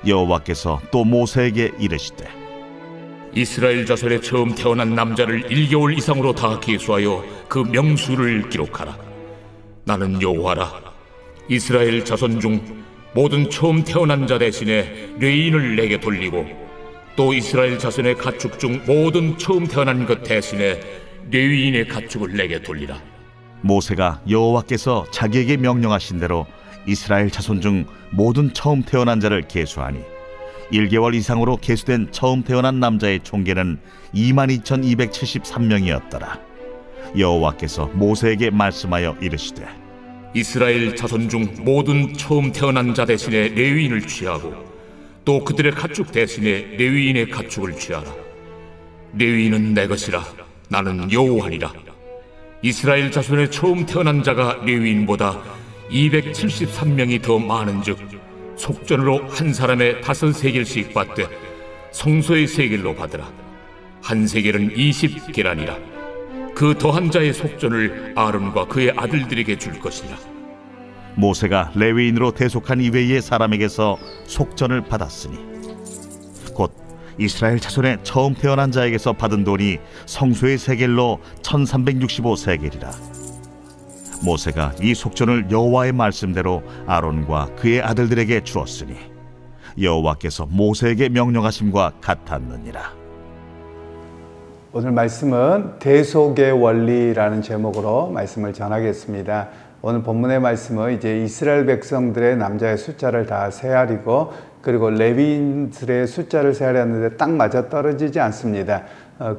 여호와께서 또 모세에게 이르시되 이스라엘 자손의 처음 태어난 남자를 1개월 이상으로 다 계수하여 그 명수를 기록하라. 나는 여호와라. 이스라엘 자손 중 모든 처음 태어난 자 대신에 레위인을 내게 돌리고 또 이스라엘 자손의 가축 중 모든 처음 태어난 것 대신에 레위인의 가축을 내게 돌리라. 모세가 여호와께서 자기에게 명령하신 대로 이스라엘 자손 중 모든 처음 태어난 자를 계수하니 1개월 이상으로 계수된 처음 태어난 남자의 총계는 22,273명이었더라. 여호와께서 모세에게 말씀하여 이르시되 이스라엘 자손 중 모든 처음 태어난 자 대신에 레위인을 취하고 또 그들의 가축 대신에 레위인의 가축을 취하라. 레위인은 내 것이라. 나는 여호와니라. 이스라엘 자손의 처음 태어난 자가 레위인보다 273명이 더 많은즉 속전으로 한 사람의 5세겔씩 받되 성소의 세겔로 받으라. 한 세겔은 20계란이라. 그 더한 자의 속전을 아론과 그의 아들들에게 줄 것이라. 모세가 레위인으로 대속한 이외의 사람에게서 속전을 받았으니 곧 이스라엘 자손의 처음 태어난 자에게서 받은 돈이 성소의 세겔로 1365세겔이라. 모세가 이 속전을 여호와의 말씀대로 아론과 그의 아들들에게 주었으니 여호와께서 모세에게 명령하심과 같았느니라. 오늘 말씀은 대속의 원리라는 제목으로 말씀을 전하겠습니다. 오늘 본문의 말씀은 이제 이스라엘 백성들의 남자의 숫자를 다 세하리고 그리고 레위인들의 숫자를 세하려는데 딱 맞아 떨어지지 않습니다.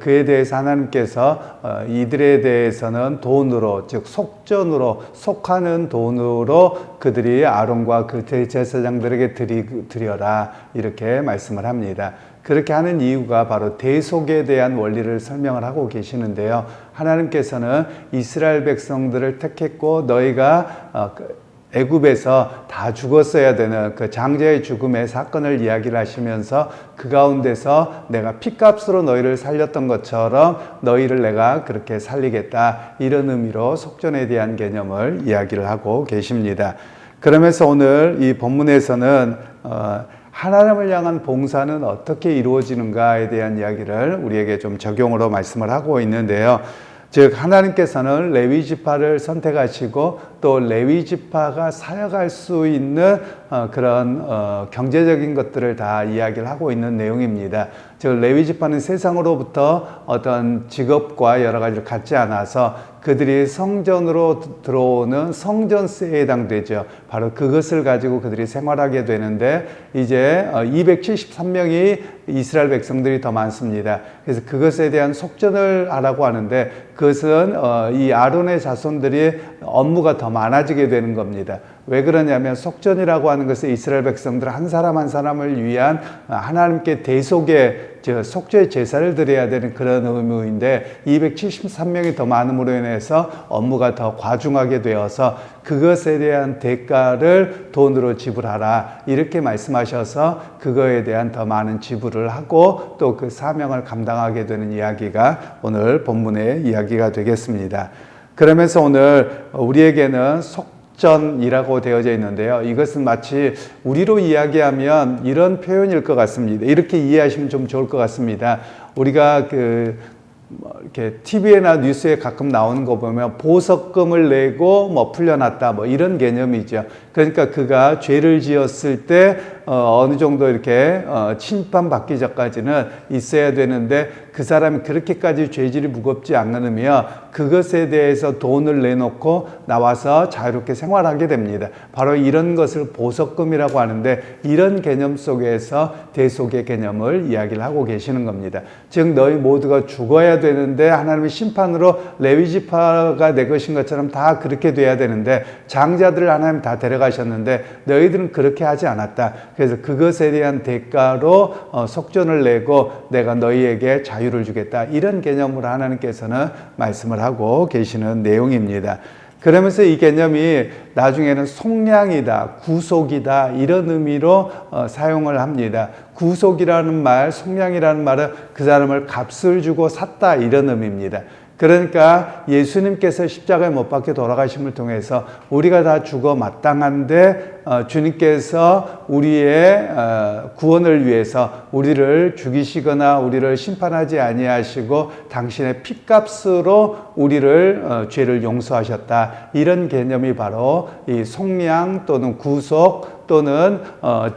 그에 대해서 하나님께서 이들에 대해서는 돈으로, 즉 속전으로, 속하는 돈으로 그들이 아론과 그 제사장들에게 드려라 이렇게 말씀을 합니다. 그렇게 하는 이유가 바로 대속에 대한 원리를 설명을 하고 계시는데요. 하나님께서는 이스라엘 백성들을 택했고 너희가 애굽에서 다 죽었어야 되는 그 장자의 죽음의 사건을 이야기를 하시면서 그 가운데서 내가 핏값으로 너희를 살렸던 것처럼 너희를 내가 그렇게 살리겠다, 이런 의미로 속전에 대한 개념을 이야기를 하고 계십니다. 그러면서 오늘 이 본문에서는 하나님을 향한 봉사는 어떻게 이루어지는가에 대한 이야기를 우리에게 좀 적용으로 말씀을 하고 있는데요. 즉 하나님께서는 레위 지파를 선택하시고 또 레위 지파가 사역할 수 있는 그런 경제적인 것들을 다 이야기를 하고 있는 내용입니다. 즉 레위 지파는 세상으로부터 어떤 직업과 여러 가지를 갖지 않아서 그들이 성전으로 들어오는 성전세에 해당되죠. 바로 그것을 가지고 그들이 생활하게 되는데 이제 273명이 이스라엘 백성들이 더 많습니다. 그래서 그것에 대한 속전을 하라고 하는데 그것은 이 아론의 자손들이 업무가 더 많아지게 되는 겁니다. 왜 그러냐면 속전이라고 하는 것은 이스라엘 백성들 한 사람 한 사람을 위한 하나님께 대속의 속죄의 제사를 드려야 되는 그런 의무인데 273명이 더 많음으로 인해서 업무가 더 과중하게 되어서 그것에 대한 대가를 돈으로 지불하라 이렇게 말씀하셔서 그거에 대한 더 많은 지불을 하고 또 그 사명을 감당하게 되는 이야기가 오늘 본문의 이야기가 되겠습니다. 그러면서 오늘 우리에게는 속전이라고 되어져 있는데요. 이것은 마치 우리로 이야기하면 이런 표현일 것 같습니다. 이렇게 이해하시면 좀 좋을 것 같습니다. 우리가 이렇게 TV나 뉴스에 가끔 나오는 거 보면 보석금을 내고 풀려났다 이런 개념이죠. 그러니까 그가 죄를 지었을 때 어느 정도 이렇게 침판받기 전까지는 있어야 되는데 그 사람이 그렇게까지 죄질이 무겁지 않으며 그것에 대해서 돈을 내놓고 나와서 자유롭게 생활하게 됩니다. 바로 이런 것을 보석금이라고 하는데 이런 개념 속에서 대속의 개념을 이야기를 하고 계시는 겁니다. 즉 너희 모두가 죽어야 되는데 하나님의 심판으로 레위 지파가 내 것인 것처럼 다 그렇게 돼야 되는데 장자들을 하나님 다 데려가셨는데 너희들은 그렇게 하지 않았다. 그래서 그것에 대한 대가로 속전을 내고 내가 너희에게 자유를 주겠다. 이런 개념으로 하나님께서는 말씀을 하고 계시는 내용입니다. 그러면서 이 개념이 나중에는 속량이다, 구속이다 이런 의미로 사용을 합니다. 구속이라는 말, 속량이라는 말은 그 사람을 값을 주고 샀다 이런 의미입니다. 그러니까 예수님께서 십자가에 못 박혀 돌아가심을 통해서 우리가 다 죽어 마땅한데 주님께서 우리의 구원을 위해서 우리를 죽이시거나 우리를 심판하지 아니하시고 당신의 핏값으로 우리를 죄를 용서하셨다. 이런 개념이 바로 이 속량 또는 구속 또는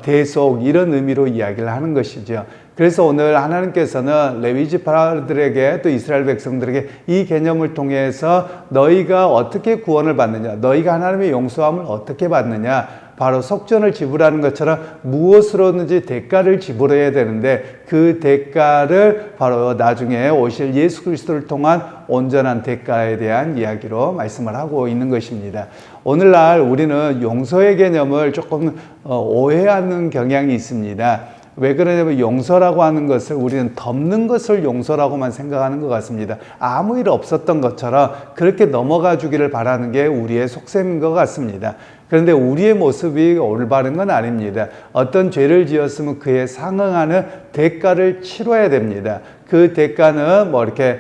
대속 이런 의미로 이야기를 하는 것이죠. 그래서 오늘 하나님께서는 레위 지파들에게 또 이스라엘 백성들에게 이 개념을 통해서 너희가 어떻게 구원을 받느냐, 너희가 하나님의 용서함을 어떻게 받느냐, 바로 속전을 지불하는 것처럼 무엇으로든지 대가를 지불해야 되는데 그 대가를 바로 나중에 오실 예수 그리스도를 통한 온전한 대가에 대한 이야기로 말씀을 하고 있는 것입니다. 오늘날 우리는 용서의 개념을 조금 오해하는 경향이 있습니다. 왜 그러냐면 용서라고 하는 것을 우리는 덮는 것을 용서라고만 생각하는 것 같습니다. 아무 일 없었던 것처럼 그렇게 넘어가 주기를 바라는 게 우리의 속셈인 것 같습니다. 그런데 우리의 모습이 올바른 건 아닙니다. 어떤 죄를 지었으면 그에 상응하는 대가를 치러야 됩니다. 그 대가는 뭐 이렇게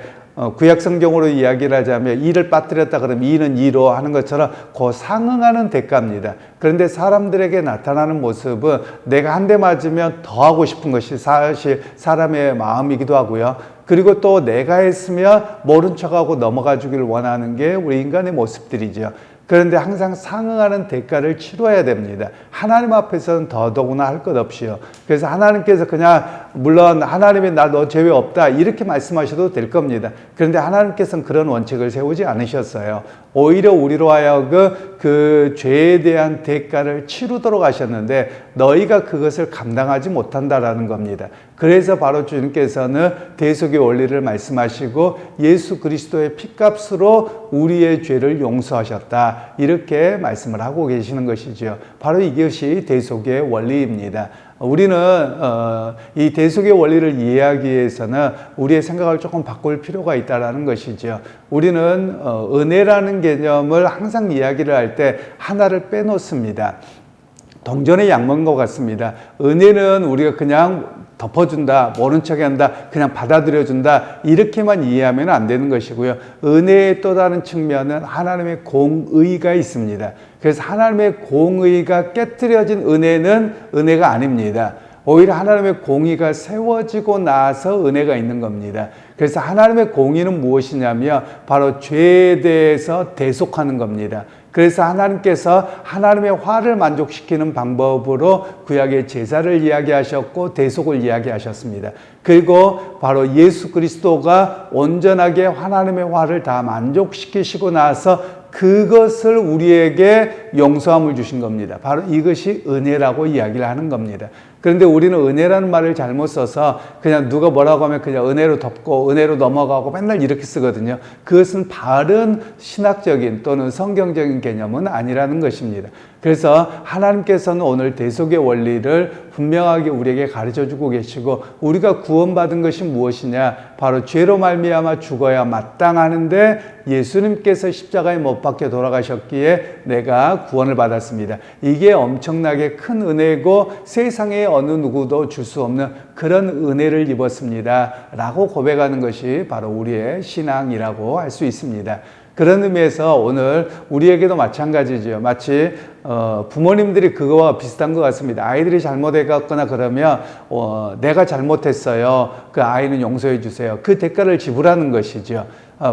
구약 성경으로 이야기를 하자면 이를 빠뜨렸다 그러면 이는 이로 하는 것처럼 그 상응하는 대가입니다. 그런데 사람들에게 나타나는 모습은 내가 한 대 맞으면 더 하고 싶은 것이 사실 사람의 마음이기도 하고요. 그리고 또 내가 했으면 모른 척하고 넘어가 주기를 원하는 게 우리 인간의 모습들이죠. 그런데 항상 상응하는 대가를 치러야 됩니다. 하나님 앞에서는 더더구나 할 것 없이요. 그래서 하나님께서 그냥 물론 하나님이 나 너 죄 없다 이렇게 말씀하셔도 될 겁니다. 그런데 하나님께서는 그런 원칙을 세우지 않으셨어요. 오히려 우리로 하여금 그 죄에 대한 대가를 치르도록 하셨는데 너희가 그것을 감당하지 못한다라는 겁니다. 그래서 바로 주님께서는 대속의 원리를 말씀하시고 예수 그리스도의 핏값으로 우리의 죄를 용서하셨다. 이렇게 말씀을 하고 계시는 것이죠. 바로 이것이 대속의 원리입니다. 우리는 이 대속의 원리를 이해하기 위해서는 우리의 생각을 조금 바꿀 필요가 있다는 것이죠. 우리는 은혜라는 개념을 항상 이야기를 할 때 하나를 빼놓습니다. 동전의 양면인 것 같습니다. 은혜는 우리가 그냥 덮어준다, 모른 척 한다, 그냥 받아들여준다 이렇게만 이해하면 안 되는 것이고요. 은혜의 또 다른 측면은 하나님의 공의가 있습니다. 그래서 하나님의 공의가 깨트려진 은혜는 은혜가 아닙니다. 오히려 하나님의 공의가 세워지고 나서 은혜가 있는 겁니다. 그래서 하나님의 공의는 무엇이냐면 바로 죄에 대해서 대속하는 겁니다. 그래서 하나님께서 하나님의 화를 만족시키는 방법으로 구약의 제사를 이야기하셨고 대속을 이야기하셨습니다. 그리고 바로 예수 그리스도가 온전하게 하나님의 화를 다 만족시키시고 나서 그것을 우리에게 용서함을 주신 겁니다. 바로 이것이 은혜라고 이야기를 하는 겁니다. 그런데 우리는 은혜라는 말을 잘못 써서 그냥 누가 뭐라고 하면 그냥 은혜로 덮고 은혜로 넘어가고 맨날 이렇게 쓰거든요. 그것은 바른 신학적인 또는 성경적인 개념은 아니라는 것입니다. 그래서 하나님께서는 오늘 대속의 원리를 분명하게 우리에게 가르쳐주고 계시고 우리가 구원받은 것이 무엇이냐? 바로 죄로 말미암아 죽어야 마땅하는데 예수님께서 십자가에 못 박혀 돌아가셨기에 내가 구원을 받았습니다. 이게 엄청나게 큰 은혜고 세상에 어느 누구도 줄 수 없는 그런 은혜를 입었습니다. 라고 고백하는 것이 바로 우리의 신앙이라고 할 수 있습니다. 그런 의미에서 오늘 우리에게도 마찬가지죠. 마치 부모님들이 그거와 비슷한 것 같습니다. 아이들이 잘못해갔거나 그러면 내가 잘못했어요. 그 아이는 용서해 주세요. 그 대가를 지불하는 것이죠.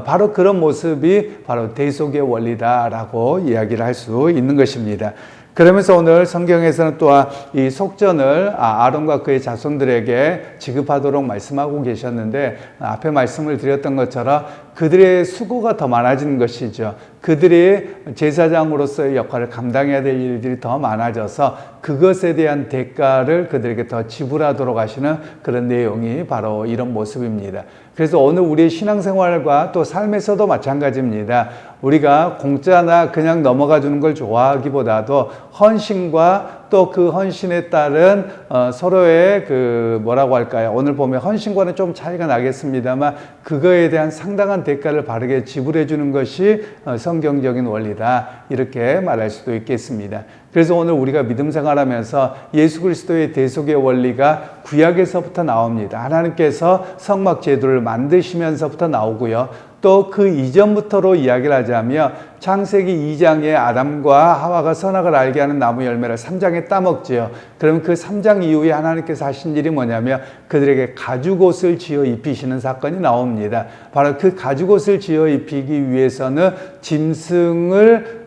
바로 그런 모습이 바로 대속의 원리다라고 이야기를 할 수 있는 것입니다. 그러면서 오늘 성경에서는 또한 이 속전을 아론과 그의 자손들에게 지급하도록 말씀하고 계셨는데 앞에 말씀을 드렸던 것처럼 그들의 수고가 더 많아지는 것이죠. 그들이 제사장으로서의 역할을 감당해야 될 일들이 더 많아져서 그것에 대한 대가를 그들에게 더 지불하도록 하시는 그런 내용이 바로 이런 모습입니다. 그래서 오늘 우리의 신앙생활과 또 삶에서도 마찬가지입니다. 우리가 공짜나 그냥 넘어가 주는 걸 좋아하기보다도 헌신과 또 그 헌신에 따른 서로의 그 뭐라고 할까요? 오늘 보면 헌신과는 좀 차이가 나겠습니다만 그거에 대한 상당한 대가를 바르게 지불해 주는 것이 성경적인 원리다. 이렇게 말할 수도 있겠습니다. 그래서 오늘 우리가 믿음 생활하면서 예수 그리스도의 대속의 원리가 구약에서부터 나옵니다. 하나님께서 성막 제도를 만드시면서부터 나오고요. 또 그 이전부터로 이야기를 하자면 창세기 2장에 아담과 하와가 선악을 알게 하는 나무 열매를 3장에 따먹지요. 그러면 그 3장 이후에 하나님께서 하신 일이 뭐냐면 그들에게 가죽옷을 지어 입히시는 사건이 나옵니다. 바로 그 가죽옷을 지어 입히기 위해서는 짐승을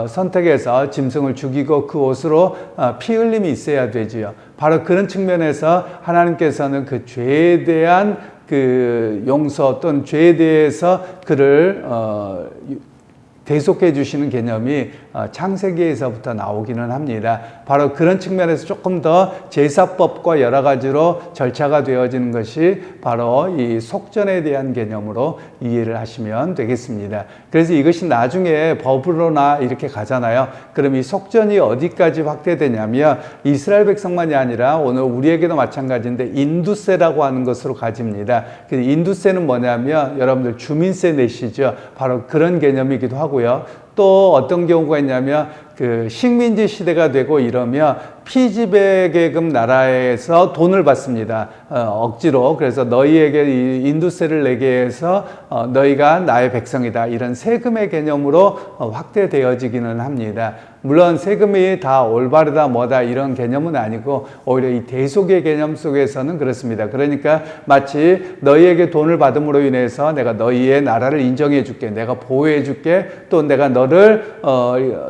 선택해서 짐승을 죽이고 그 옷으로 피 흘림이 있어야 되지요. 바로 그런 측면에서 하나님께서는 그 죄에 대한 그 용서 또는 죄에 대해서 그를 대속해 주시는 개념이 창세기에서부터 나오기는 합니다. 바로 그런 측면에서 조금 더 제사법과 여러 가지로 절차가 되어지는 것이 바로 이 속전에 대한 개념으로 이해를 하시면 되겠습니다. 그래서 이것이 나중에 법으로나 이렇게 가잖아요. 그럼 이 속전이 어디까지 확대되냐면 이스라엘 백성만이 아니라 오늘 우리에게도 마찬가지인데 인두세라고 하는 것으로 가집니다. 인두세는 뭐냐면 여러분들 주민세 내시죠. 바로 그런 개념이기도 하고 또 어떤 경우가 있냐면 그 식민지 시대가 되고 이러면 피지배계급 나라에서 돈을 받습니다. 억지로. 그래서 너희에게 인두세를 내게 해서 너희가 나의 백성이다. 이런 세금의 개념으로 확대되어지기는 합니다. 물론 세금이 다 올바르다 뭐다 이런 개념은 아니고 오히려 이 대속의 개념 속에서는 그렇습니다. 그러니까 마치 너희에게 돈을 받음으로 인해서 내가 너희의 나라를 인정해 줄게. 내가 보호해 줄게. 또 내가 너를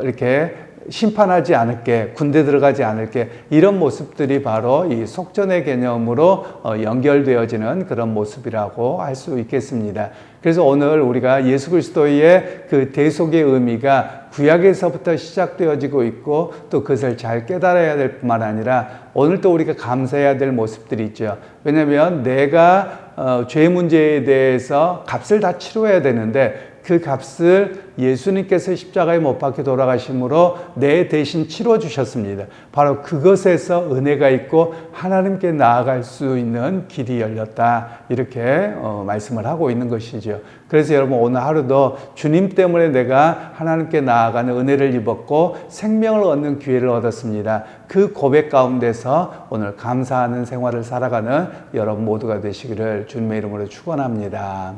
이렇게 심판하지 않을게, 군대 들어가지 않을게, 이런 모습들이 바로 이 속전의 개념으로 연결되어지는 그런 모습이라고 할 수 있겠습니다. 그래서 오늘 우리가 예수 그리스도의 그 대속의 의미가 구약에서부터 시작되어지고 있고 또 그것을 잘 깨달아야 될 뿐만 아니라 오늘 또 우리가 감사해야 될 모습들이 있죠. 왜냐하면 내가 죄 문제에 대해서 값을 다 치러야 되는데 그 값을 예수님께서 십자가에 못 박혀 돌아가심으로 내 대신 치러 주셨습니다. 바로 그것에서 은혜가 있고 하나님께 나아갈 수 있는 길이 열렸다. 이렇게 말씀을 하고 있는 것이죠. 그래서 여러분 오늘 하루도 주님 때문에 내가 하나님께 나아가는 은혜를 입었고 생명을 얻는 기회를 얻었습니다. 그 고백 가운데서 오늘 감사하는 생활을 살아가는 여러분 모두가 되시기를 주님의 이름으로 축원합니다.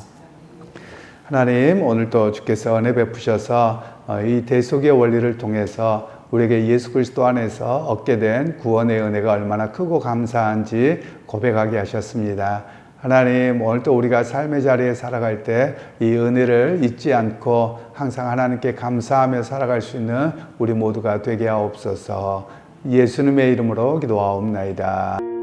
하나님, 오늘도 주께서 은혜 베푸셔서 이 대속의 원리를 통해서 우리에게 예수 그리스도 안에서 얻게 된 구원의 은혜가 얼마나 크고 감사한지 고백하게 하셨습니다. 하나님, 오늘도 우리가 삶의 자리에 살아갈 때 이 은혜를 잊지 않고 항상 하나님께 감사하며 살아갈 수 있는 우리 모두가 되게 하옵소서. 예수님의 이름으로 기도하옵나이다.